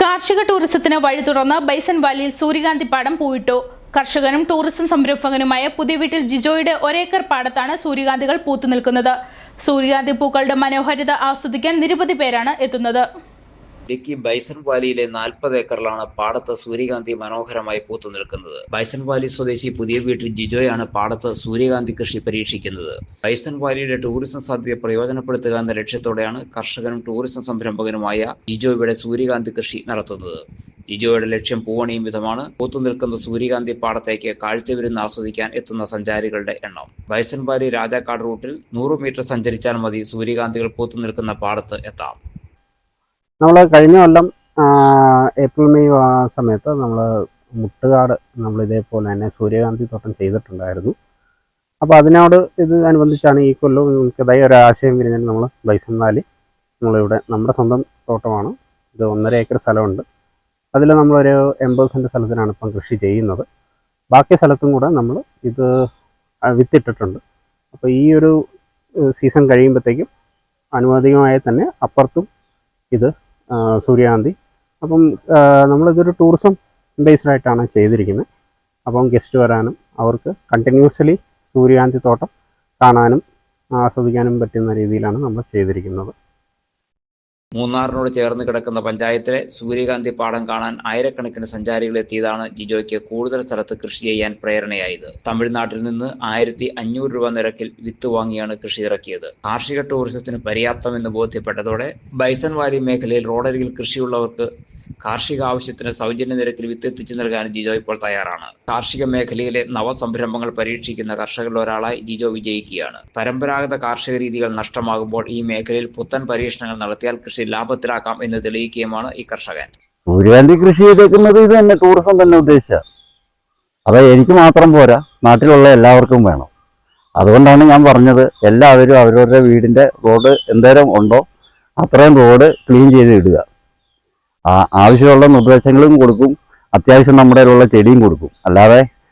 കാർഷിക ടൂറിസത്തിന് വഴി തുറന്ന് ബൈസൺ വാലിയിൽ സൂര്യകാന്തി പാടം പൂവിട്ടു. കർഷകനും ടൂറിസം സംരംഭകനുമായ പുതിയ വീട്ടിൽ ജിജോയുടെ ഒരേക്കർ പാടത്താണ് സൂര്യകാന്തികൾ പൂത്തുനിൽക്കുന്നത്. സൂര്യകാന്തി പൂക്കളുടെ മനോഹാരിത ആസ്വദിക്കാൻ നിരവധി പേരാണ് എത്തുന്നത്. ഇടുക്കി ബൈസൺ വാലിയിലെ 40 ഏക്കറിലാണ് പാടത്ത് സൂര്യകാന്തി മനോഹരമായി പൂത്തു നിൽക്കുന്നത്. ബൈസൺ വാലി സ്വദേശി പുതിയ വീട്ടിൽ ജിജോയാണ് പാടത്ത് സൂര്യകാന്തി കൃഷി പരീക്ഷിക്കുന്നത്. ബൈസൺ വാലിയുടെ ടൂറിസം സാധ്യത പ്രയോജനപ്പെടുത്തുക എന്ന ലക്ഷ്യത്തോടെയാണ് കർഷകനും ടൂറിസം സംരംഭകനുമായ ജിജോ ഇവിടെ സൂര്യകാന്തി കൃഷി നടത്തുന്നത്. ജിജോയുടെ ലക്ഷ്യം പൂവണിയും വിധമാണ് പൂത്തു നിൽക്കുന്ന സൂര്യകാന്തി പാടത്തേക്ക് കാഴ്ചവിരുന്ന് ആസ്വദിക്കാൻ എത്തുന്ന സഞ്ചാരികളുടെ എണ്ണം. ബൈസൺ വാലി രാജാക്കാട് റൂട്ടിൽ 100 മീറ്റർ സഞ്ചരിച്ചാൽ മതി സൂര്യകാന്തികൾ പൂത്തു നിൽക്കുന്ന പാടത്ത് എത്താം. നമ്മൾ കഴിഞ്ഞ കൊല്ലം ഏപ്രിൽ മെയ് സമയത്ത് നമ്മൾ മുട്ടുകാട് നമ്മൾ ഇതേപോലെ തന്നെ സൂര്യകാന്തി തോട്ടം ചെയ്തിട്ടുണ്ടായിരുന്നു. അപ്പോൾ അതിനോട് ഇത് അനുബന്ധിച്ചാണ് ഈ കൊല്ലം നമുക്കിതായി ഒരു ആശയം വിരിഞ്ഞാൽ നമ്മൾ ബൈസൺ വാലി നമ്മളിവിടെ നമ്മുടെ സ്വന്തം തോട്ടമാണ്. ഇത് 1.5 ഏക്കർ സ്ഥലമുണ്ട്. അതിൽ നമ്മളൊരു 80 സെൻറ്റ് സ്ഥലത്തിനാണ് ഇപ്പം കൃഷി ചെയ്യുന്നത്. ബാക്കി സ്ഥലത്തും കൂടെ നമ്മൾ ഇത് വിത്തിട്ടിട്ടുണ്ട്. അപ്പോൾ ഈ ഒരു സീസൺ കഴിയുമ്പോഴത്തേക്കും അനുവാദികമായി തന്നെ അപ്പുറത്തും ഇത് സൂര്യകാന്തി. അപ്പം നമ്മളിതൊരു ടൂറിസം ബേസ്ഡ് ആയിട്ടാണ് ചെയ്തിരിക്കുന്നത്. അപ്പം ഗസ്റ്റ് വരാനും അവർക്ക് കണ്ടിന്യൂസ്ലി സൂര്യകാന്തി തോട്ടം കാണാനും ആസ്വദിക്കാനും പറ്റുന്ന രീതിയിലാണ് നമ്മൾ ചെയ്തിരിക്കുന്നത്. മൂന്നാറിനോട് ചേർന്ന് കിടക്കുന്ന പഞ്ചായത്തിലെ സൂര്യകാന്തി പാടം കാണാൻ ആയിരക്കണക്കിന് സഞ്ചാരികൾ എത്തിയതാണ് ജിജോയ്ക്ക് കൂടുതൽ സ്ഥലത്ത് കൃഷി ചെയ്യാൻ പ്രേരണയായത്. തമിഴ്നാട്ടിൽ നിന്ന് 1500 രൂപ നിരക്കിൽ വിത്ത് വാങ്ങിയാണ് കൃഷി ഇറക്കിയത്. കാർഷിക ടൂറിസത്തിന് പര്യാപ്തമെന്ന് ബോധ്യപ്പെട്ടതോടെ ബൈസൺ വാലി മേഖലയിൽ റോഡരികിൽ കൃഷിയുള്ളവർക്ക് കാർഷിക ആവശ്യത്തിന് സൗജന്യ നിരക്കിൽ വിത്ത് എത്തിച്ചു നൽകാൻ ജിജോ ഇപ്പോൾ തയ്യാറാണ്. കാർഷിക മേഖലയിലെ നവസംരംഭങ്ങൾ പരീക്ഷിക്കുന്ന കർഷകരിൽ ഒരാളായി ജിജോ വിജയിക്കുകയാണ്. പരമ്പരാഗത കാർഷിക രീതികൾ നഷ്ടമാകുമ്പോൾ ഈ മേഖലയിൽ പുത്തൻ പരീക്ഷണങ്ങൾ നടത്തിയാൽ കൃഷി ലാഭത്തിലാക്കാം എന്ന് തെളിയിക്കുകയുമാണ് ഈ കർഷകൻ. സൂര്യകാന്തി കൃഷി ചെയ്തേക്കുന്നത് ഇത് തന്നെ ടൂറിസം തന്നെ ഉദ്ദേശിച്ച. അത് എനിക്ക് മാത്രം പോരാ, നാട്ടിലുള്ള എല്ലാവർക്കും വേണം. അതുകൊണ്ടാണ് ഞാൻ പറഞ്ഞത് എല്ലാവരും അവരവരുടെ വീടിന്റെ റോഡ് എന്തേരം ഉണ്ടോ അത്രയും റോഡ് ക്ലീൻ ചെയ്ത് ഇടുക. ആവശ്യമുള്ള നിർദ്ദേശങ്ങളും കൊടുക്കും, അത്യാവശ്യം നമ്മുടെ കയ്യിലുള്ള ചെടിയും കൊടുക്കും. അല്ലാതെ